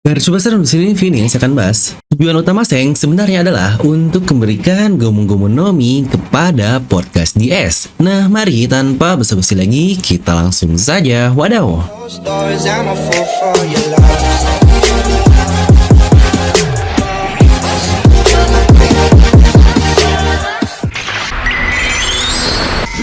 Garis besar di sini Vini saya akan bahas. Tujuan utama Seng sebenarnya adalah untuk memberikan gomu-gomu Nomi kepada podcast DS. Nah, mari tanpa basa-basi lagi kita langsung saja wadaw.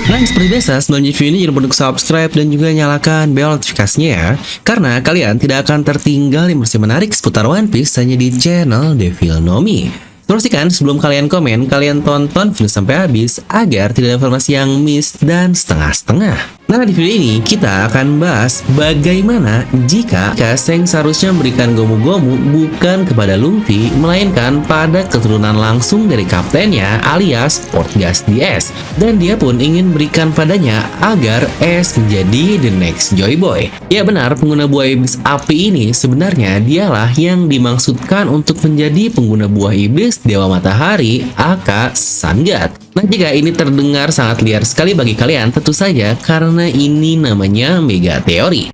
Nah, seperti biasa, sebelum video ini jangan lupa untuk subscribe dan juga nyalakan bel notifikasinya ya. Karena kalian tidak akan tertinggal informasi menarik seputar One Piece hanya di channel Devil Nomi. Terus kan, sebelum kalian komen, kalian tonton video sampai habis agar tidak ada informasi yang miss dan setengah-setengah. Nah, di video ini kita akan bahas bagaimana jika Seng seharusnya memberikan gomu-gomu bukan kepada Luffy, melainkan pada keturunan langsung dari kaptennya alias Portgas DS. Dan dia pun ingin berikan padanya agar Ace menjadi the next Joy Boy. Ya benar, pengguna buah iblis api ini sebenarnya dialah yang dimaksudkan untuk menjadi pengguna buah iblis Dewa Matahari aka Sun God. Nah, jika ini terdengar sangat liar sekali bagi kalian, tentu saja karena ini namanya mega teori.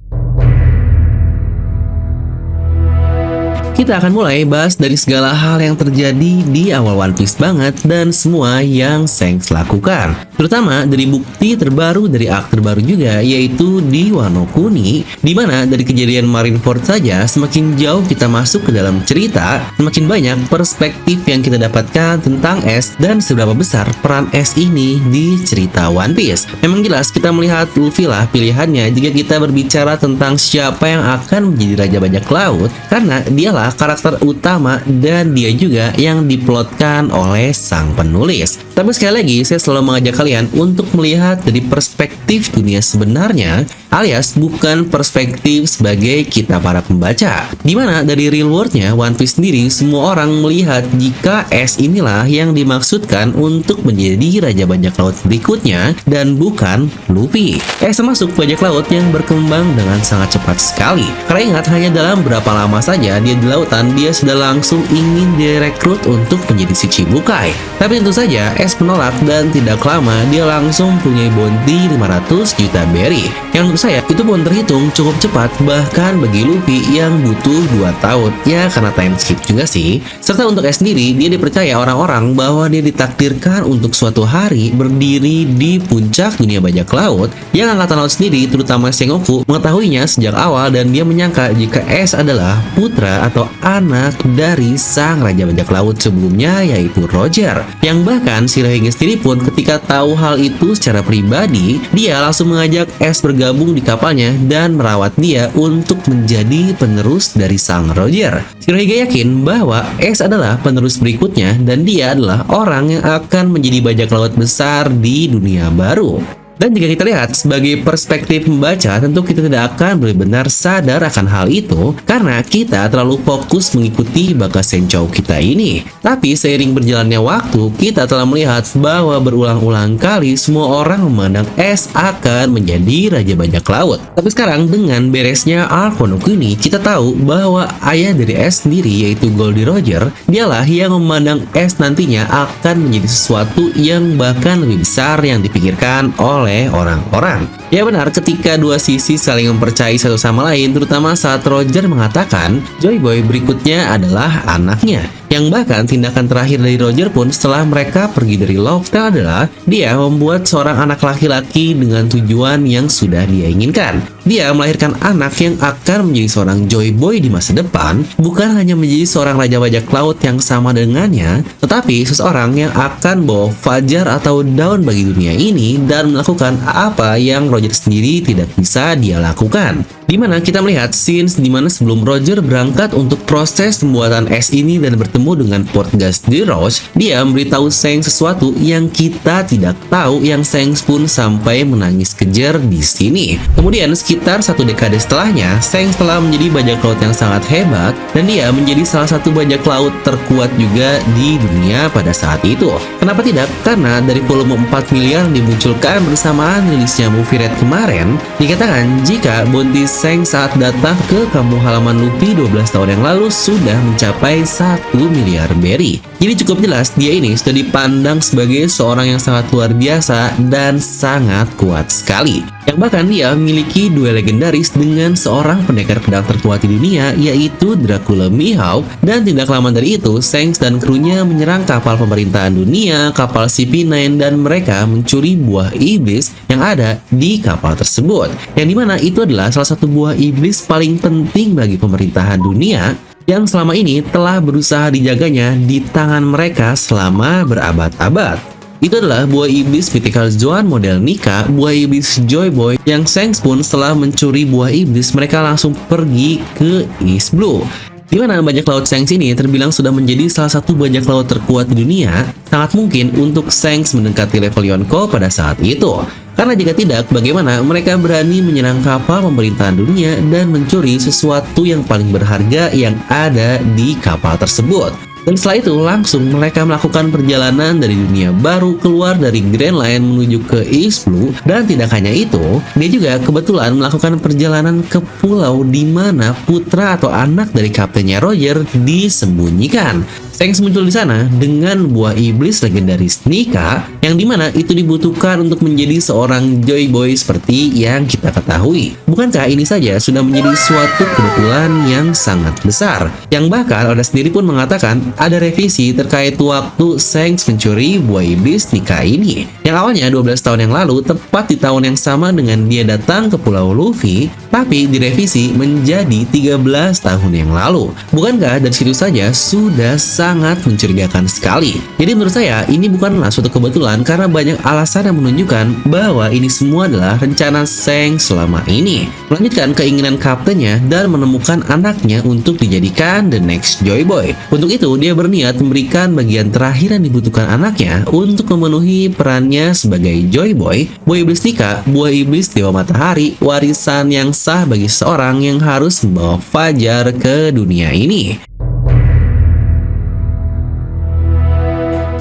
Kita akan mulai bahas dari segala hal yang terjadi di awal One Piece banget dan semua yang Shanks lakukan. Terutama dari bukti terbaru dari arc terbaru juga, yaitu di Wano Kuni, dimana dari kejadian Marineford saja semakin jauh kita masuk ke dalam cerita, semakin banyak perspektif yang kita dapatkan tentang Ace dan seberapa besar peran Ace ini di cerita One Piece. Memang jelas kita melihat Luffy lah pilihannya jika kita berbicara tentang siapa yang akan menjadi Raja Bajak Laut, karena dialah karakter utama dan dia juga yang diplotkan oleh sang penulis. Tapi sekali lagi saya selalu mengajak kalian untuk melihat dari perspektif dunia sebenarnya, alias bukan perspektif sebagai kita para pembaca. Dimana dari real world-nya One Piece sendiri semua orang melihat jika Ace inilah yang dimaksudkan untuk menjadi Raja Bajak Laut berikutnya dan bukan Luffy. Ace termasuk bajak laut yang berkembang dengan sangat cepat sekali. Karena ingat, hanya dalam berapa lama saja dia di lautan, dia sudah langsung ingin direkrut untuk menjadi si Chibukai. Tapi tentu saja Ace menolak dan tidak lama dia langsung punya bounty 500 juta berry. Yang menurut saya itu pun terhitung cukup cepat, bahkan bagi Luffy yang butuh 2 tahun. Ya karena time skip juga sih. Serta untuk Ace sendiri, dia dipercaya orang-orang bahwa dia ditakdirkan untuk suatu hari berdiri di puncak dunia bajak laut, yang Angkatan Laut sendiri terutama Sengoku mengetahuinya sejak awal, dan dia menyangka jika Ace adalah putra atau anak dari sang Raja Bajak Laut sebelumnya, yaitu Roger. Yang bahkan Shirohige sendiri pun ketika tahu hal itu secara pribadi, dia langsung mengajak Ace bergabung di kapalnya dan merawat dia untuk menjadi penerus dari sang Roger. Shirohige yakin bahwa Ace adalah penerus berikutnya dan dia adalah orang yang akan menjadi bajak laut besar di dunia baru. Dan jika kita lihat sebagai perspektif membaca, tentu kita tidak akan benar-benar sadar akan hal itu karena kita terlalu fokus mengikuti bakat Senchou kita ini. Tapi seiring berjalannya waktu, kita telah melihat bahwa berulang-ulang kali semua orang memandang Ace akan menjadi Raja Bajak Laut. Tapi sekarang dengan beresnya arc Wano Kuni, kita tahu bahwa ayah dari Ace sendiri, yaitu Goldie Roger, dialah yang memandang Ace nantinya akan menjadi sesuatu yang bahkan lebih besar yang dipikirkan oleh orang-orang. Ya benar, ketika dua sisi saling mempercayai satu sama lain, terutama saat Roger mengatakan Joy Boy berikutnya adalah anaknya. Yang bahkan tindakan terakhir dari Roger pun setelah mereka pergi dari Loftel adalah dia membuat seorang anak laki-laki dengan tujuan yang sudah dia inginkan. Dia melahirkan anak yang akan menjadi seorang Joy Boy di masa depan, bukan hanya menjadi seorang Raja Bajak Laut yang sama dengannya, tetapi seseorang yang akan bawa fajar atau daun bagi dunia ini dan melakukan apa yang Roger sendiri tidak bisa dia lakukan. Dimana kita melihat scenes dimana sebelum Roger berangkat untuk proses pembuatan es ini dan bertemu dengan Portgas di Roche, dia memberitahu Shanks sesuatu yang kita tidak tahu, yang Shanks pun sampai menangis kejer di sini. Kemudian sekitar 1 dekade setelahnya, Shanks telah menjadi bajak laut yang sangat hebat dan dia menjadi salah satu bajak laut terkuat juga di dunia pada saat itu. Kenapa tidak? Karena dari volume 4 miliar yang dimunculkan bersamaan rilisnya Movie Red kemarin, dikatakan jika bounty Shanks saat datang ke kampung halaman Luffy 12 tahun yang lalu sudah mencapai 1 miliar berry. Jadi cukup jelas dia ini sudah dipandang sebagai seorang yang sangat luar biasa dan sangat kuat sekali. yang bahkan dia memiliki duel legendaris dengan seorang pendekar pedang terkuat di dunia, yaitu Dracula Mihawk. Dan tidak lama dari itu, Shanks dan krunya menyerang kapal pemerintahan dunia, kapal CP9, dan mereka mencuri buah iblis yang ada di kapal tersebut, yang dimana itu adalah salah satu buah iblis paling penting bagi pemerintahan dunia yang selama ini telah berusaha dijaganya di tangan mereka selama berabad-abad. Itu adalah buah iblis Mythical Zoan model Nika, buah iblis Joy Boy, yang Shanks pun setelah mencuri buah iblis mereka langsung pergi ke East Blue. Di mana bajak laut Shanks ini terbilang sudah menjadi salah satu bajak laut terkuat di dunia, sangat mungkin untuk Shanks mendekati level Yonko pada saat itu. Karena jika tidak, bagaimana mereka berani menyerang kapal pemerintahan dunia dan mencuri sesuatu yang paling berharga yang ada di kapal tersebut. Dan setelah itu langsung mereka melakukan perjalanan dari dunia baru keluar dari Grand Line menuju ke East Blue. Dan tidak hanya itu, dia juga kebetulan melakukan perjalanan ke pulau di mana putra atau anak dari kaptennya Roger disembunyikan. Shanks muncul di sana dengan buah iblis legendaris Nika, yang dimana itu dibutuhkan untuk menjadi seorang Joy Boy seperti yang kita ketahui. Bukankah ini saja sudah menjadi suatu kebetulan yang sangat besar? Yang bahkan Oda sendiri pun mengatakan ada revisi terkait waktu Shanks mencuri buah iblis Nika ini, yang awalnya 12 tahun yang lalu, tepat di tahun yang sama dengan dia datang ke Pulau Luffy, tapi direvisi menjadi 13 tahun yang lalu. Bukankah dari situ saja sudah sangat mencurigakan sekali? Jadi menurut saya ini bukanlah suatu kebetulan karena banyak alasan yang menunjukkan bahwa ini semua adalah rencana Shanks selama ini. Melanjutkan keinginan kaptennya dan menemukan anaknya untuk dijadikan the next Joy Boy. Untuk itu dia berniat memberikan bagian terakhir yang dibutuhkan anaknya untuk memenuhi perannya sebagai Joy Boy, buah iblis Nika, buah iblis Dewa Matahari, warisan yang sah bagi seorang yang harus membawa Fajar ke dunia ini.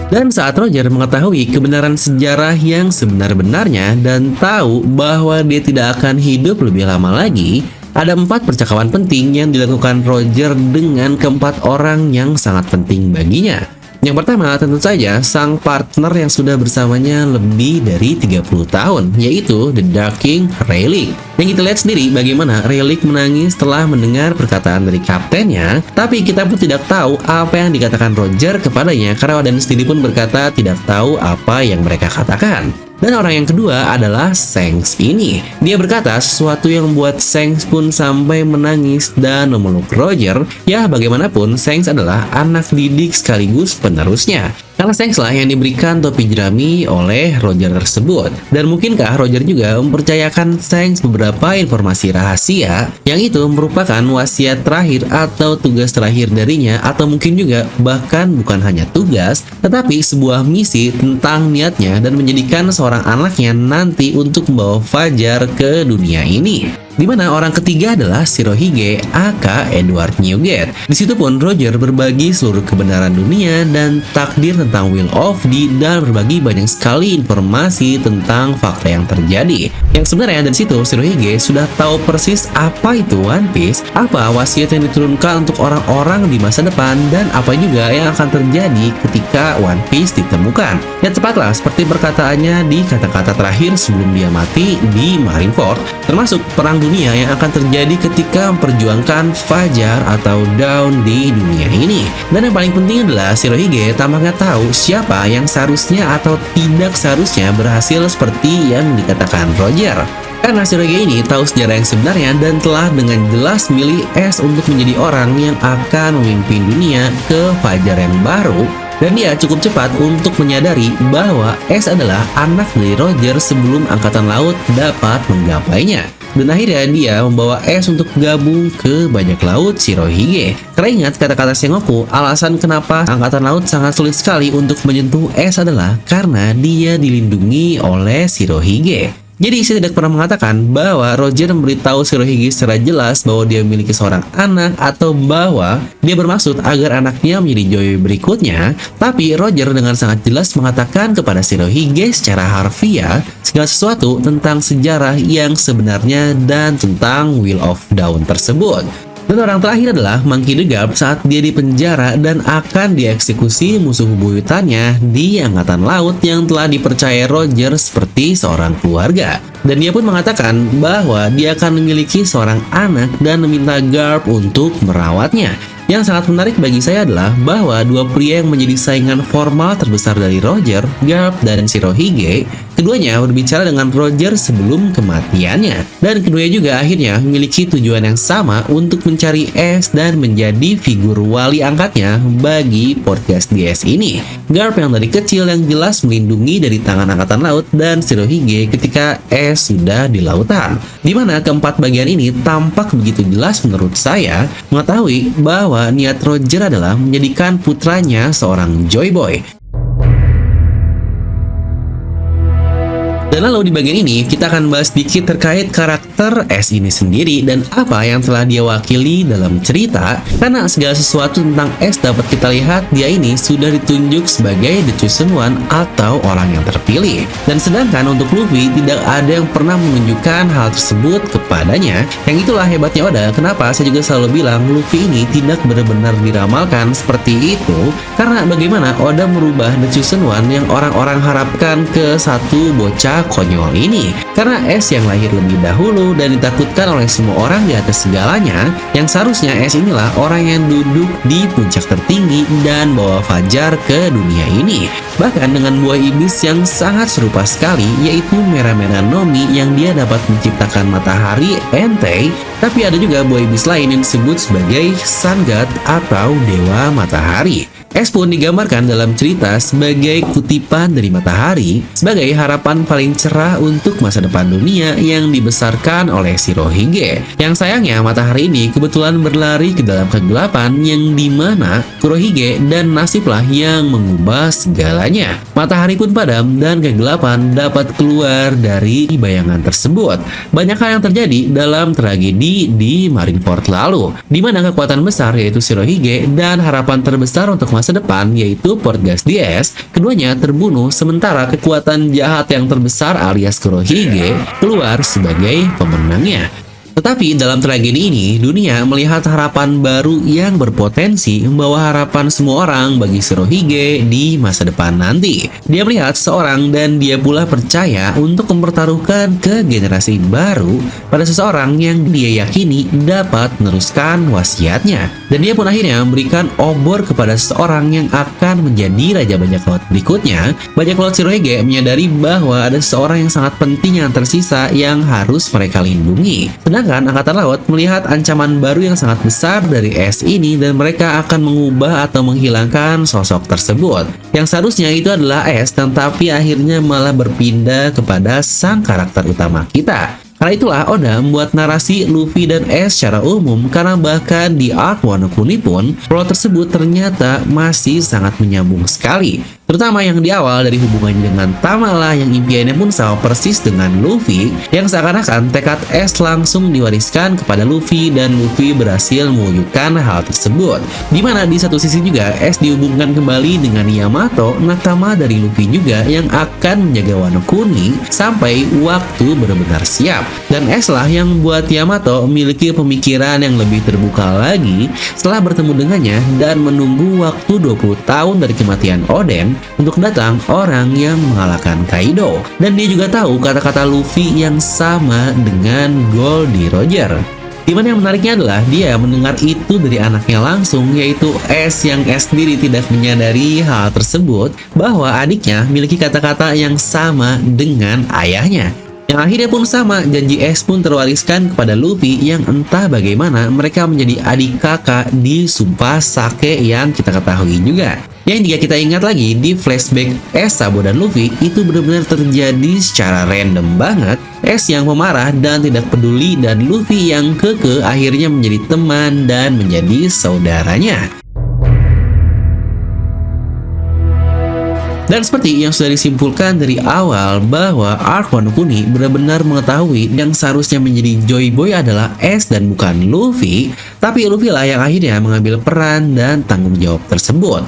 Dan saat Roger mengetahui kebenaran sejarah yang sebenar-benarnya dan tahu bahwa dia tidak akan hidup lebih lama lagi, ada 4 percakapan penting yang dilakukan Roger dengan keempat orang yang sangat penting baginya. Yang pertama tentu saja sang partner yang sudah bersamanya lebih dari 30 tahun, yaitu The Dark King Rayleigh. Yang kita lihat sendiri bagaimana Rayleigh menangis setelah mendengar perkataan dari kaptennya, tapi kita pun tidak tahu apa yang dikatakan Roger kepadanya karena Oden sendiri pun berkata tidak tahu apa yang mereka katakan. Dan orang yang kedua adalah Shanks ini. Dia berkata sesuatu yang membuat Shanks pun sampai menangis dan memeluk Roger. Ya bagaimanapun Shanks adalah anak didik sekaligus penerusnya. Karena Shanks lah yang diberikan topi jerami oleh Roger tersebut. Dan mungkinkah Roger juga mempercayakan Shanks beberapa informasi rahasia yang itu merupakan wasiat terakhir atau tugas terakhir darinya, atau mungkin juga bahkan bukan hanya tugas tetapi sebuah misi tentang niatnya dan menjadikan seorang anaknya nanti untuk membawa Fajar ke dunia ini. Di mana orang ketiga adalah Shirohige aka Edward Newgate. Di situ pun Roger berbagi seluruh kebenaran dunia dan takdir tentang Will of D dan berbagi banyak sekali informasi tentang fakta yang terjadi. Yang sebenarnya dari situ Shirohige sudah tahu persis apa itu One Piece, apa wasiat yang diturunkan untuk orang-orang di masa depan, dan apa juga yang akan terjadi ketika One Piece ditemukan. Ya tepatlah seperti perkataannya di kata-kata terakhir sebelum dia mati di Marineford, termasuk perang dunia yang akan terjadi ketika memperjuangkan Fajar atau Dawn di dunia ini. Dan yang paling penting adalah Shirohige tampaknya tahu siapa yang seharusnya atau tidak seharusnya berhasil seperti yang dikatakan Roger. Karena Shirohige ini tahu sejarah yang sebenarnya dan telah dengan jelas milih Ace untuk menjadi orang yang akan memimpin dunia ke Fajar yang baru. Dan dia cukup cepat untuk menyadari bahwa Ace adalah anak dari Roger sebelum Angkatan Laut dapat menggapainya. Dan akhirnya dia membawa Ace untuk gabung ke bajak laut Shirohige. Karena ingat kata-kata Sengoku, alasan kenapa Angkatan Laut sangat sulit sekali untuk menyentuh Ace adalah karena dia dilindungi oleh Shirohige. Jadi saya tidak pernah mengatakan bahwa Roger memberitahu Shirohige secara jelas bahwa dia memiliki seorang anak atau bahwa dia bermaksud agar anaknya menjadi Joy berikutnya. Tapi Roger dengan sangat jelas mengatakan kepada Shirohige secara harfiah segala sesuatu tentang sejarah yang sebenarnya dan tentang Will of Dawn tersebut. Dan orang terakhir adalah Monkey D. Garp saat dia di penjara dan akan dieksekusi musuh buyutannya di Angkatan Laut yang telah dipercaya Roger seperti seorang keluarga. Dan dia pun mengatakan bahwa dia akan memiliki seorang anak dan meminta Garp untuk merawatnya. Yang sangat menarik bagi saya adalah bahwa dua pria yang menjadi saingan formal terbesar dari Roger, Garp dan Shirohige, keduanya berbicara dengan Roger sebelum kematiannya. Dan keduanya juga akhirnya memiliki tujuan yang sama untuk mencari Ace dan menjadi figur wali angkatnya bagi podcast DS ini. Garp yang dari kecil yang jelas melindungi dari tangan Angkatan Laut dan Shirohige ketika Ace sudah di lautan. Dimana keempat bagian ini tampak begitu jelas menurut saya mengetahui bahwa niat Roger adalah menjadikan putranya seorang Joy Boy. Dan lalu di bagian ini kita akan bahas sedikit terkait karakter Ace ini sendiri dan apa yang telah dia wakili dalam cerita. Karena segala sesuatu tentang Ace dapat kita lihat dia ini sudah ditunjuk sebagai The Chosen One atau orang yang terpilih. Dan sedangkan untuk Luffy tidak ada yang pernah menunjukkan hal tersebut kepadanya. Yang itulah hebatnya Oda, kenapa saya juga selalu bilang Luffy ini tidak benar-benar diramalkan seperti itu. Karena bagaimana Oda merubah The Chosen One yang orang-orang harapkan ke satu bocah konyol ini. Karena Ace yang lahir lebih dahulu dan ditakutkan oleh semua orang di atas segalanya, yang seharusnya Ace inilah orang yang duduk di puncak tertinggi dan bawa Fajar ke dunia ini. Bahkan dengan buah iblis yang sangat serupa sekali, yaitu Mera-Mera Nomi yang dia dapat menciptakan matahari Entei. Tapi ada juga buah iblis lain yang disebut sebagai Sun God atau Dewa Matahari. Ace pun digambarkan dalam cerita sebagai kutipan dari matahari, sebagai harapan paling cerah untuk masa depan dunia yang dibesarkan oleh Shirohige. Yang sayangnya matahari ini kebetulan berlari ke dalam kegelapan yang dimana Kurohige dan nasiblah yang mengubah segalanya. Matahari pun padam dan kegelapan dapat keluar dari bayangan tersebut. Banyak hal yang terjadi dalam tragedi di Marineford lalu, di mana kekuatan besar yaitu Shirohige dan harapan terbesar untuk masa depan yaitu Port Gas DS, keduanya terbunuh sementara kekuatan jahat yang terbesar alias Kurohige keluar sebagai pemenangnya. Tetapi dalam tragedi ini, dunia melihat harapan baru yang berpotensi membawa harapan semua orang bagi Shirohige di masa depan nanti. Dia melihat seorang dan dia pula percaya untuk mempertaruhkan ke generasi baru pada seseorang yang dia yakini dapat meneruskan wasiatnya. Dan dia pun akhirnya memberikan obor kepada seseorang yang akan menjadi Raja Bajak Laut berikutnya. Bajak Laut Shirohige menyadari bahwa ada seseorang yang sangat penting yang tersisa yang harus mereka lindungi. Sedangkan Angkatan Laut melihat ancaman baru yang sangat besar dari Ace ini dan mereka akan mengubah atau menghilangkan sosok tersebut. Yang seharusnya itu adalah Ace, tetapi akhirnya malah berpindah kepada sang karakter utama kita. Karena itulah Oda membuat narasi Luffy dan Ace secara umum, karena bahkan di arc Wano Kuni pun plot tersebut ternyata masih sangat menyambung sekali. Terutama yang di awal dari hubungannya dengan Tamala yang impiannya pun sama persis dengan Luffy, yang seakan-akan tekad Ace langsung diwariskan kepada Luffy dan Luffy berhasil mewujudkan hal tersebut. Dimana di satu sisi juga Ace dihubungkan kembali dengan Yamato, nakama dari Luffy juga yang akan menjaga Wano Kuni sampai waktu benar-benar siap. Dan Ace lah yang membuat Yamato memiliki pemikiran yang lebih terbuka lagi setelah bertemu dengannya dan menunggu waktu 20 tahun dari kematian Oden untuk datang orang yang mengalahkan Kaido. Dan dia juga tahu kata-kata Luffy yang sama dengan Goldie Roger. Dimana yang menariknya adalah dia mendengar itu dari anaknya langsung, yaitu Ace, yang Ace sendiri tidak menyadari hal tersebut bahwa adiknya memiliki kata-kata yang sama dengan ayahnya. Yang akhirnya pun sama, janji Ace pun terwariskan kepada Luffy yang entah bagaimana mereka menjadi adik kakak di Sumpah Sake yang kita ketahui juga. Yang jika kita ingat lagi di flashback Ace, Sabo, dan Luffy itu benar-benar terjadi secara random banget. Ace yang pemarah dan tidak peduli dan Luffy yang kekeh akhirnya menjadi teman dan menjadi saudaranya. Dan seperti yang sudah disimpulkan dari awal bahwa arc Wano Kuni benar-benar mengetahui yang seharusnya menjadi Joy Boy adalah Ace dan bukan Luffy, tapi Luffy lah yang akhirnya mengambil peran dan tanggung jawab tersebut.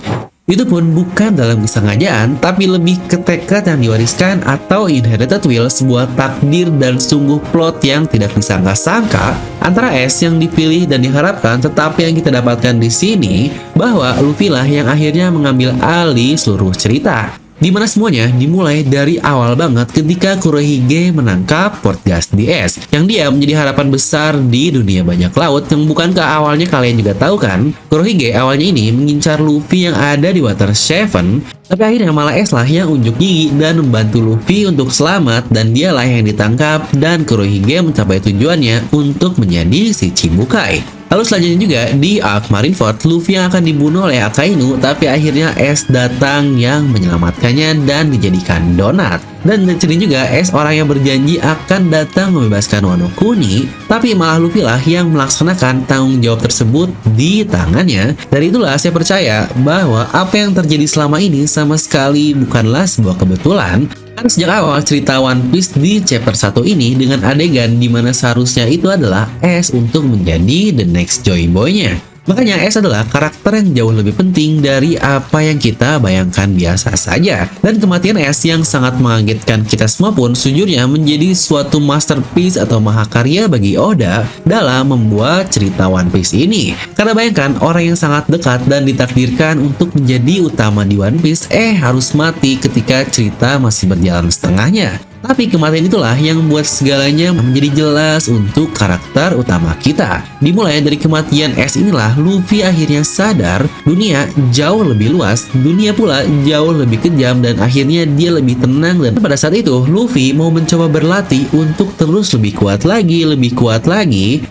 Itu pun bukan dalam kesengajaan, tapi lebih ke tekad yang diwariskan atau inherited will, sebuah takdir dan sungguh plot yang tidak disangka-sangka antara Ace yang dipilih dan diharapkan, tetapi yang kita dapatkan di sini bahwa Luffy lah yang akhirnya mengambil alih seluruh cerita. Dimana semuanya dimulai dari awal banget ketika Kurohige menangkap Port Gas di Ace, yang dia menjadi harapan besar di dunia bajak laut, yang bukankah awalnya kalian juga tahu kan? Kurohige awalnya ini mengincar Luffy yang ada di Water 7, tapi akhirnya malah Ace lah yang unjuk gigi dan membantu Luffy untuk selamat, dan dialah yang ditangkap dan Kurohige mencapai tujuannya untuk menjadi si Chibukai. Lalu selanjutnya juga di arc Marineford, Luffy yang akan dibunuh oleh Akainu, tapi akhirnya Ace datang yang menyelamatkannya dan dijadikan donat. Dan sini juga Ace orang yang berjanji akan datang membebaskan Wano Kuni, tapi malah Luffy lah yang melaksanakan tanggung jawab tersebut di tangannya. Dan itulah saya percaya bahwa apa yang terjadi selama ini sama sekali bukanlah sebuah kebetulan. Kan sejak awal cerita One Piece di chapter 1 ini dengan adegan dimana seharusnya itu adalah Ace untuk menjadi the next Joy Boy-nya. Makanya Ace adalah karakter yang jauh lebih penting dari apa yang kita bayangkan biasa saja. Dan kematian Ace yang sangat mengagetkan kita semua pun sejujurnya menjadi suatu masterpiece atau mahakarya bagi Oda dalam membuat cerita One Piece ini. Karena bayangkan orang yang sangat dekat dan ditakdirkan untuk menjadi utama di One Piece harus mati ketika cerita masih berjalan setengahnya. Tapi kematian itulah yang membuat segalanya menjadi jelas untuk karakter utama kita. Dimulai dari kematian Ace inilah Luffy akhirnya sadar dunia jauh lebih luas, dunia pula jauh lebih kejam, dan akhirnya dia lebih tenang. Dan pada saat itu Luffy mau mencoba berlatih untuk terus lebih kuat lagi,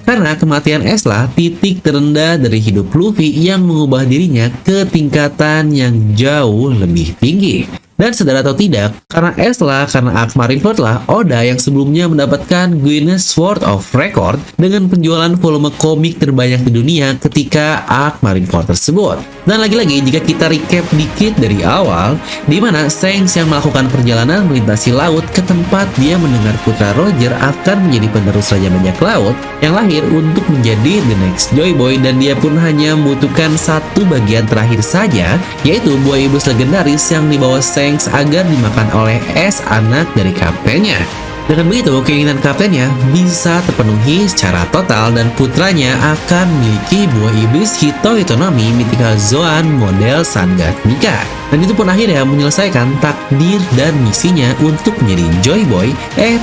karena kematian Ace lah titik terendah dari hidup Luffy yang mengubah dirinya ke tingkatan yang jauh lebih tinggi. Dan sadar atau tidak, karena Ace lah, karena arc Marineford lah, Oda yang sebelumnya mendapatkan Guinness World of Record dengan penjualan volume komik terbanyak di dunia ketika arc Marineford tersebut. Dan lagi-lagi jika kita recap dikit dari awal, di mana Shanks yang melakukan perjalanan melintasi laut ke tempat dia mendengar putra Roger akan menjadi penerus Raja Bajak Laut yang lahir untuk menjadi the next Joy Boy, dan dia pun hanya membutuhkan satu bagian terakhir saja, yaitu buah iblis legendaris yang dibawa Shanks agar dimakan oleh Ace, anak dari kaptennya. Dengan begitu, keinginan kaptennya bisa terpenuhi secara total dan putranya akan memiliki buah iblis Hito Hitonomi Mythical Zoan model Sangat Mika. Dan itu pun akhirnya menyelesaikan takdir dan misinya untuk menjadi Joy Boy.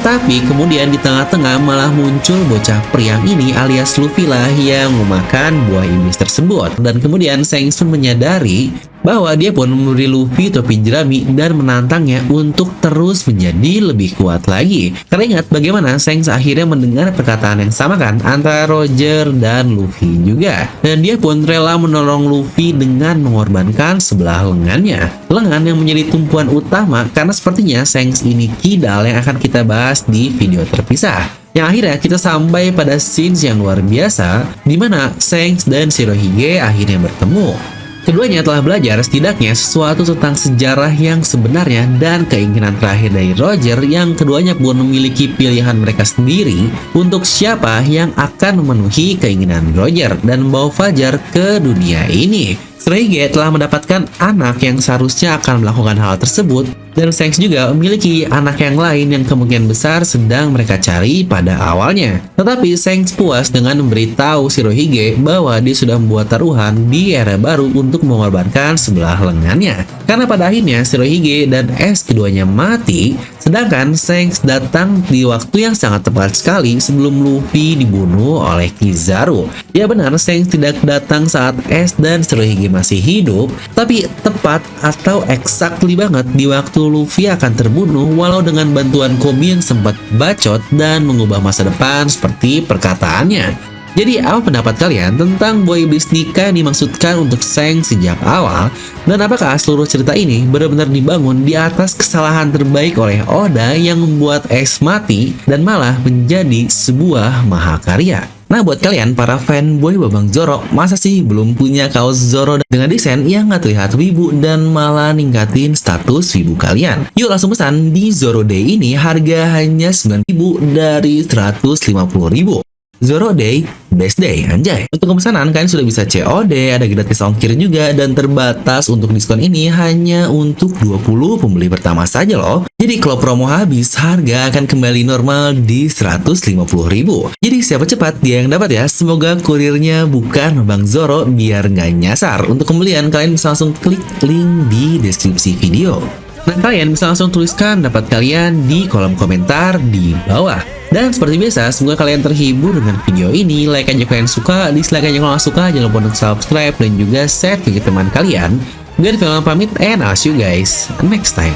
Tapi kemudian di tengah-tengah malah muncul bocah priang ini alias Luffy lah yang memakan buah iblis tersebut. Dan kemudian Shanks pun menyadari bahwa dia pun memberi Luffy topi jerami dan menantangnya untuk terus menjadi lebih kuat lagi. Karena ingat bagaimana Shanks akhirnya mendengar perkataan yang sama kan antara Roger dan Luffy juga. Dan dia pun rela menolong Luffy dengan mengorbankan sebelah lengannya. Lengan yang menjadi tumpuan utama karena sepertinya Shanks ini kidal yang akan kita bahas di video terpisah. Yang akhirnya kita sampai pada scenes yang luar biasa di mana Shanks dan Shirohige akhirnya bertemu. Keduanya telah belajar setidaknya sesuatu tentang sejarah yang sebenarnya dan keinginan terakhir dari Roger, yang keduanya pun memiliki pilihan mereka sendiri untuk siapa yang akan memenuhi keinginan Roger dan membawa Fajar ke dunia ini. Shirohige telah mendapatkan anak yang seharusnya akan melakukan hal tersebut, dan Shanks juga memiliki anak yang lain yang kemungkinan besar sedang mereka cari pada awalnya. Tetapi Shanks puas dengan memberitahu Shirohige bahwa dia sudah membuat taruhan di era baru untuk mengorbankan sebelah lengannya. Karena pada akhirnya Shirohige dan Ace keduanya mati, sedangkan Shanks datang di waktu yang sangat tepat sekali sebelum Luffy dibunuh oleh Kizaru. Ya benar, Shanks tidak datang saat Ace dan Shirohige masih hidup, tapi tepat atau exactly banget di waktu Luffy akan terbunuh, walau dengan bantuan Kobe yang sempat bacot dan mengubah masa depan seperti perkataannya. Jadi apa pendapat kalian tentang buah iblis nikah yang dimaksudkan untuk Shanks sejak awal? Dan apakah seluruh cerita ini benar-benar dibangun di atas kesalahan terbaik oleh Oda yang membuat Ace mati dan malah menjadi sebuah mahakarya? Nah, buat kalian para fanboy Babang Zoro, masa sih belum punya kaos Zoro dengan desain yang nggak terlihat wibu dan malah ningkatin status wibu kalian? Yuk langsung pesan di Zoro Day ini, harga hanya 9.000 dari 150.000. Zoro Day, Best Day, anjay. Untuk pemesanan kalian sudah bisa COD, ada gratis ongkir juga, dan terbatas untuk diskon ini hanya untuk 20 pembeli pertama saja loh. Jadi kalau promo habis, harga akan kembali normal di 150.000. Jadi siapa cepat dia yang dapat ya. Semoga kurirnya bukan Bang Zoro biar nggak nyasar. Untuk pembelian kalian bisa langsung klik link di deskripsi video. Nah, kalian bisa langsung tuliskan pendapat kalian di kolom komentar di bawah. Dan seperti biasa, semoga kalian terhibur dengan video ini. Like aja kalian suka, dislike aja kalau nggak suka. Jangan lupa untuk subscribe dan juga share ke teman kalian. Gue Film pamit, and I'll see you guys next time.